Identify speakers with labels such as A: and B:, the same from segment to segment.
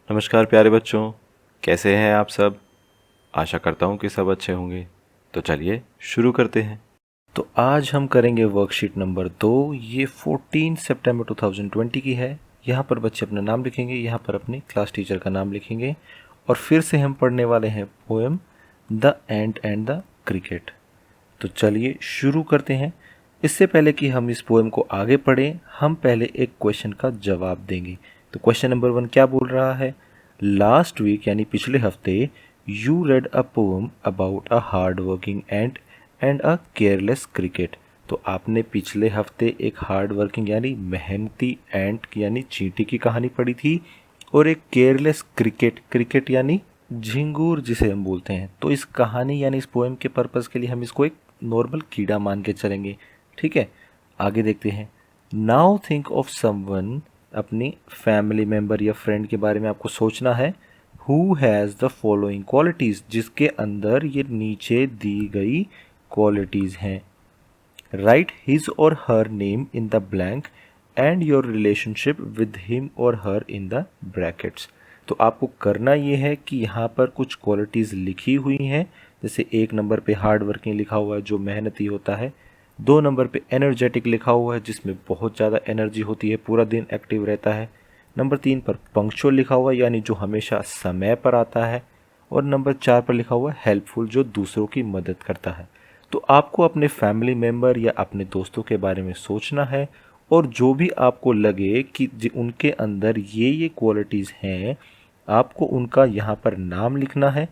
A: नमस्कार प्यारे बच्चों, कैसे हैं आप सब। आशा करता हूँ कि सब अच्छे होंगे। तो चलिए शुरू करते हैं। तो आज हम करेंगे वर्कशीट नंबर 2। ये 14 सितंबर 2020 की है। यहाँ पर बच्चे अपना नाम लिखेंगे, यहाँ पर अपने क्लास टीचर का नाम लिखेंगे और फिर से हम पढ़ने वाले हैं poem the ant and the cricket. तो चलिए शुरू करते हैं। इससे पहले कि हम इस पोएम को आगे पढ़ें, हम पहले एक क्वेश्चन का जवाब देंगे। तो क्वेश्चन नंबर 1 क्या बोल रहा है? लास्ट वीक यानी पिछले हफ्ते you read a poem about a hard working ant and a careless cricket. तो आपने पिछले हफ्ते एक हार्ड वर्किंग यानी मेहनती एंट यानी चींटी की कहानी पढ़ी थी और एक केयरलेस क्रिकेट यानी झिंगूर जिसे हम बोलते हैं। तो इस कहानी यानी इस पोएम के पर्पस के लिए हम इसको एक नॉर्मल कीड़ा मान के चलेंगे। ठीक है, आगे देखते हैं। नाउ थिंक ऑफ समवन, अपनी फैमिली मेंबर या फ्रेंड के बारे में आपको सोचना है। Who has the following qualities, जिसके अंदर ये नीचे दी गई क्वालिटीज़ हैं। राइट हिज और her name in the blank and your relationship with him और हर इन द ब्रैकेट्स। तो आपको करना ये है कि यहाँ पर कुछ क्वालिटीज़ लिखी हुई हैं। जैसे 1 नंबर पे हार्ड वर्किंग लिखा हुआ है जो मेहनती होता है। 2 नंबर पे एनर्जेटिक लिखा हुआ है जिसमें बहुत ज़्यादा एनर्जी होती है, पूरा दिन एक्टिव रहता है। नंबर 3 पर पंक्चुअल लिखा हुआ है यानी जो हमेशा समय पर आता है। और नंबर 4 पर लिखा हुआ है हेल्पफुल, जो दूसरों की मदद करता है। तो आपको अपने फैमिली मेम्बर या अपने दोस्तों के बारे में सोचना है और जो भी आपको लगे कि उनके अंदर ये क्वालिटीज़ हैं, आपको उनका यहाँ पर नाम लिखना है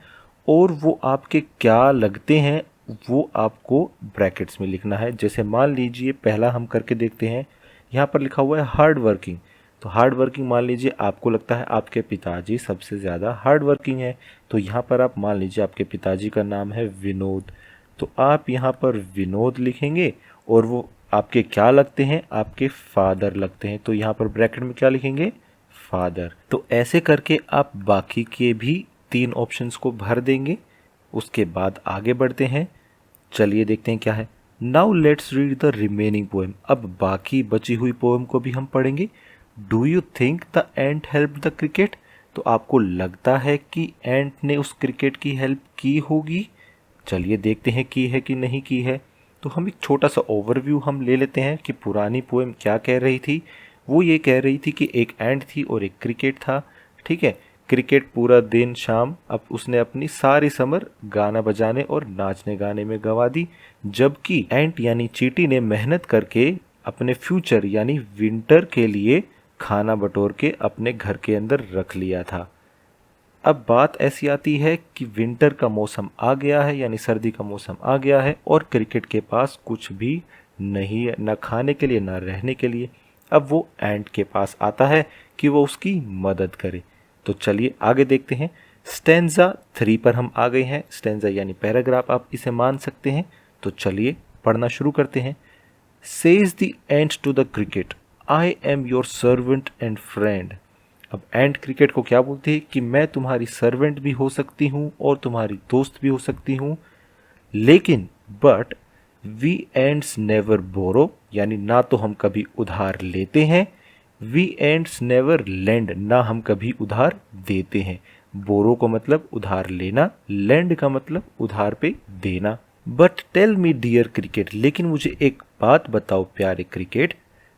A: और वो आपके क्या लगते हैं वो आपको ब्रैकेट्स में लिखना है। जैसे मान लीजिए पहला हम करके देखते हैं। यहाँ पर लिखा हुआ है हार्ड वर्किंग। तो हार्ड वर्किंग मान लीजिए आपको लगता है आपके पिताजी सबसे ज़्यादा हार्ड वर्किंग है। तो यहाँ पर आप मान लीजिए आपके पिताजी का नाम है विनोद। तो आप यहाँ पर विनोद लिखेंगे और वो आपके क्या लगते हैं? आपके फादर लगते हैं। तो यहाँ पर ब्रैकेट में क्या लिखेंगे? फादर। तो ऐसे करके आप बाकी के भी 3 ऑप्शंस को भर देंगे। उसके बाद आगे बढ़ते हैं। चलिए देखते हैं क्या है। Now let's read the remaining poem. अब बाकी बची हुई पोएम को भी हम पढ़ेंगे। Do you think the ant help the cricket? तो आपको लगता है कि एंट ने उस क्रिकेट की हेल्प की होगी। चलिए देखते हैं की है कि नहीं की है। तो हम एक छोटा सा ओवरव्यू हम ले लेते हैं कि पुरानी पोएम क्या कह रही थी। वो ये कह रही थी कि एक एंट थी और एक क्रिकेट था। ठीक है, क्रिकेट पूरा दिन शाम अब उसने अपनी सारी समर गाना बजाने और नाचने गाने में गंवा दी, जबकि एंट यानी चींटी ने मेहनत करके अपने फ्यूचर यानी विंटर के लिए खाना बटोर के अपने घर के अंदर रख लिया था। अब बात ऐसी आती है कि विंटर का मौसम आ गया है यानी सर्दी का मौसम आ गया है और क्रिकेट के पास कुछ भी नहीं है, ना खाने के लिए ना रहने के लिए। अब वो एंट के पास आता है कि वो उसकी मदद करे। तो चलिए आगे देखते हैं। स्टेंजा 3 पर हम आ गए हैं। स्टेंजा यानी पैराग्राफ आप इसे मान सकते हैं। तो चलिए पढ़ना शुरू करते हैं। Says the ant to the cricket, I am your servant and friend. अब एंट क्रिकेट को क्या बोलती है कि मैं तुम्हारी सर्वेंट भी हो सकती हूँ और तुम्हारी दोस्त भी हो सकती हूँ, लेकिन बट वी एंड्स नेवर बोरो, यानी ना तो हम कभी उधार लेते हैं। वी एंड्स नेवर लेंड, ना हम कभी उधार देते हैं। बोरो का मतलब उधार लेना, लेंड का मतलब उधार पे देना। But tell me dear cricket, लेकिन मुझे एक बात बताओ प्यारे क्रिकेट।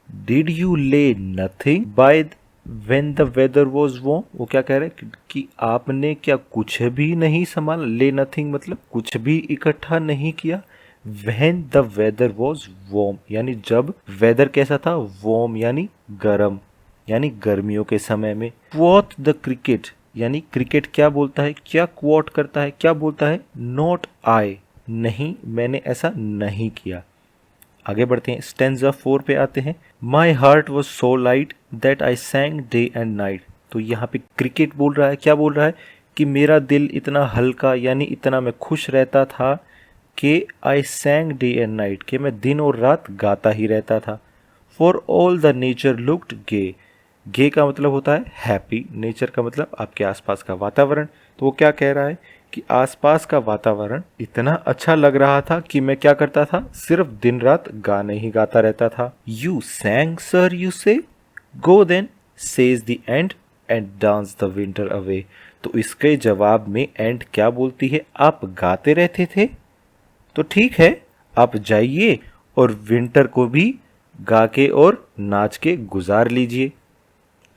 A: Did you lay nothing by when the weather was warm? वो क्या कह रहे हैं कि आपने क्या कुछ भी नहीं संभाला। ले नथिंग मतलब कुछ भी इकट्ठा नहीं किया। When the weather was warm यानी जब वेदर कैसा था? वॉर्म यानी गर्म, यानी गर्मियों के समय में। क्वॉट द क्रिकेट यानी क्रिकेट क्या बोलता है? क्या क्वॉट करता है? क्या बोलता है? नॉट आई, नहीं मैंने ऐसा नहीं किया। आगे बढ़ते हैं। स्टेंजा 4 पे आते हैं। माई heart was so light that I sang day and night. तो यहाँ पे क्रिकेट बोल रहा है, क्या बोल रहा है कि मेरा दिल इतना हल्का यानी इतना मैं खुश रहता था कि I sang day and night, कि मैं दिन और रात गाता ही रहता था। For all the nature looked gay. Gay का मतलब होता है हैप्पी, नेचर का मतलब आपके आसपास का वातावरण। तो वो क्या कह रहा है कि आसपास का वातावरण इतना अच्छा लग रहा था कि मैं क्या करता था? सिर्फ दिन रात गाने ही गाता रहता था। You सैंग sir you say, go then says the ant and dance the winter away. तो इसके जवाब में एंट क्या बोलती है, आप गाते रहते थे। तो ठीक है, आप जाइए और विंटर को भी गा के और नाच के गुजार लीजिए।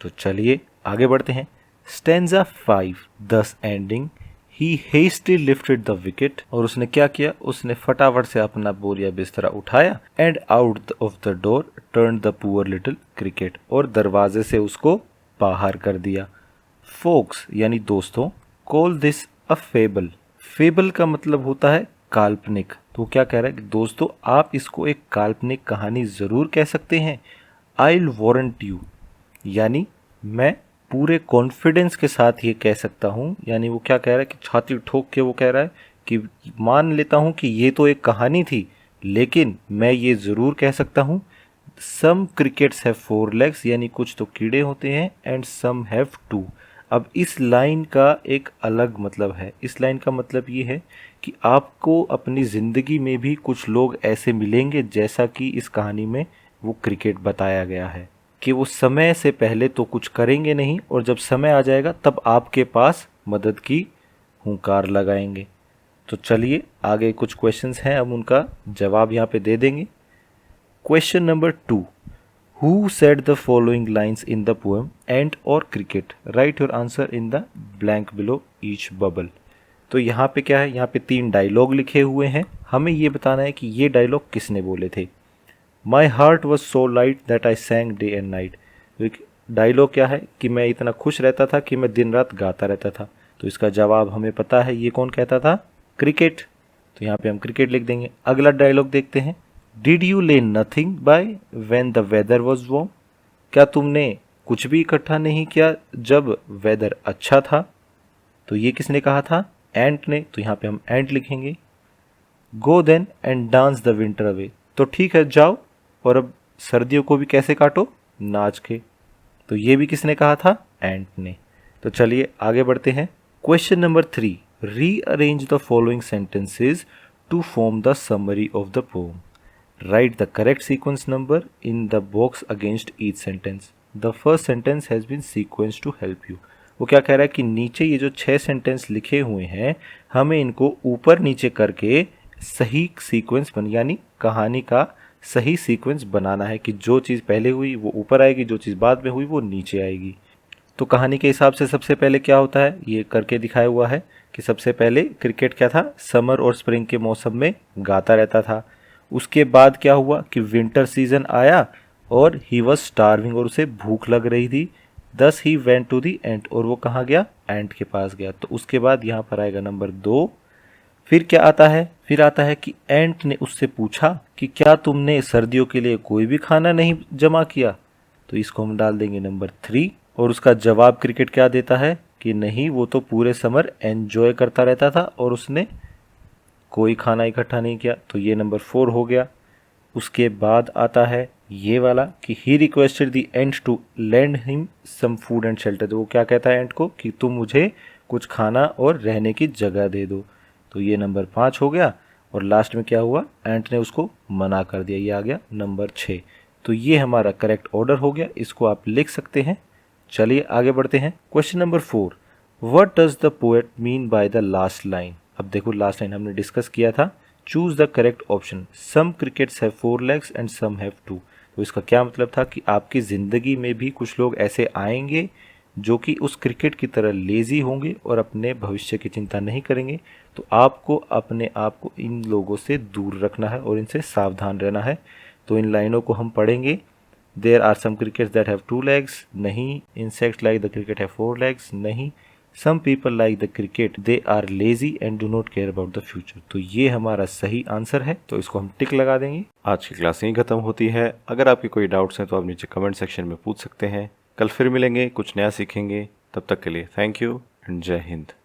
A: तो चलिए आगे बढ़ते हैं। स्टेंजा 5 दस ending he hastily lifted the wicket. और उसने क्या किया, उसने फटाफट से अपना बोरिया बिस्तरा उठाया and out of the door turn the poor little cricket. और दरवाजे से उसको बाहर कर दिया। फोक्स यानी दोस्तों, call this a fable. Fable का मतलब होता है काल्पनिक। तो क्या कह रहा है कि दोस्तों आप इसको एक काल्पनिक कहानी जरूर कह सकते हैं। आई वारंट यू, यानी मैं पूरे कॉन्फिडेंस के साथ ये कह सकता हूँ। यानी वो क्या कह रहा है कि छाती ठोक के वो कह रहा है कि मान लेता हूँ कि ये तो एक कहानी थी, लेकिन मैं ये ज़रूर कह सकता हूँ सम क्रिकेट्स हैव 4 legs, यानी कुछ तो कीड़े होते हैं, एंड सम हैव 2। अब इस लाइन का एक अलग मतलब है। इस लाइन का मतलब ये है कि आपको अपनी ज़िंदगी में भी कुछ लोग ऐसे मिलेंगे जैसा कि इस कहानी में वो क्रिकेट बताया गया है, कि वो समय से पहले तो कुछ करेंगे नहीं और जब समय आ जाएगा तब आपके पास मदद की हुंकार लगाएंगे। तो चलिए आगे कुछ क्वेश्चंस हैं, हम उनका जवाब यहाँ पे दे देंगे। Question number 2, who said the following lines in the poem ant और cricket, write your answer in the blank below each bubble. तो यहाँ पे क्या है, यहाँ पे 3 डायलॉग लिखे हुए हैं, हमें ये बताना है कि ये डायलॉग किसने बोले थे। My heart was so light that I sang day and night. Dialogue क्या है कि मैं इतना खुश रहता था कि मैं दिन रात गाता रहता था। तो इसका जवाब हमें पता है, ये कौन कहता था, क्रिकेट। तो यहाँ पे हम क्रिकेट लिख देंगे। अगला डायलॉग देखते हैं। Did you lay nothing by when the weather was warm. क्या तुमने कुछ भी इकट्ठा नहीं किया जब वेदर अच्छा था। तो ये किसने कहा था, एंट ने। तो यहाँ पे हम एंट लिखेंगे। Go then and dance the winter away. तो ठीक है, जाओ और अब सर्दियों को भी कैसे काटो, नाच के। तो ये भी किसने कहा था, एंट ने। तो चलिए आगे बढ़ते हैं। Question number 3, rearrange the following sentences to form the summary of the poem. Write the correct sequence number in the box against each sentence. The first sentence has been sequence to help you. वो क्या कह रहा है कि नीचे ये जो 6 sentence लिखे हुए हैं, हमें इनको ऊपर नीचे करके सही सीक्वेंस यानी कहानी का सही सीक्वेंस बनाना है, कि जो चीज़ पहले हुई वो ऊपर आएगी, जो चीज़ बाद में हुई वो नीचे आएगी। तो कहानी के हिसाब से सबसे पहले क्या होता है, ये करके दिखाया हुआ है कि सबसे पहले क्रिकेट क्या था, समर और स्प्रिंग के मौसम में गाता रहता था। उसके बाद क्या हुआ कि विंटर सीजन आया और ही वॉज स्टार्विंग, और उसे भूख लग रही थी। दस ही वेंट टू दी एंट, और वो कहाँ गया, एंट के पास गया। तो उसके बाद यहाँ पर आएगा नंबर 2। फिर क्या आता है, फिर आता है कि एंट ने उससे पूछा कि क्या तुमने सर्दियों के लिए कोई भी खाना नहीं जमा किया। तो इसको हम डाल देंगे नंबर 3। और उसका जवाब क्रिकेट क्या देता है कि नहीं, वो तो पूरे समर एंजॉय करता रहता था और उसने कोई खाना इकट्ठा नहीं किया। तो ये नंबर 4 हो गया। उसके बाद आता है ये वाला कि he requested the ant to lend him some food and shelter. तो वो क्या कहता है एंट को कि तुम मुझे कुछ खाना और रहने की जगह दे दो। तो ये नंबर 5 हो गया। और लास्ट में क्या हुआ, एंट ने उसको मना कर दिया, ये आ गया नंबर 6। तो ये हमारा करेक्ट ऑर्डर हो गया, इसको आप लिख सकते हैं। चलिए आगे बढ़ते हैं। Question number 4, what does the poet mean by the last line. अब देखो लास्ट लाइन हमने डिस्कस किया था, choose the correct option, some crickets have 4 legs and some have 2। तो इसका क्या मतलब था कि आपकी ज़िंदगी में भी कुछ लोग ऐसे आएंगे जो कि उस क्रिकेट की तरह लेज़ी होंगे और अपने भविष्य की चिंता नहीं करेंगे। तो आपको अपने आप को इन लोगों से दूर रखना है और इनसे सावधान रहना है। तो इन लाइनों को हम पढ़ेंगे। There are some crickets that have 2 legs, नहीं। Insects like the cricket have 4 legs, नहीं। Some people like the cricket, they are lazy and do not care about the future. तो ये हमारा सही आंसर है, तो इसको हम टिक लगा देंगे। आज की क्लास यहीं खत्म होती है। अगर आपके कोई डाउट्स हैं तो आप नीचे कमेंट सेक्शन में पूछ सकते हैं। कल फिर मिलेंगे, कुछ नया सीखेंगे। तब तक के लिए थैंक यू एंड जय हिंद।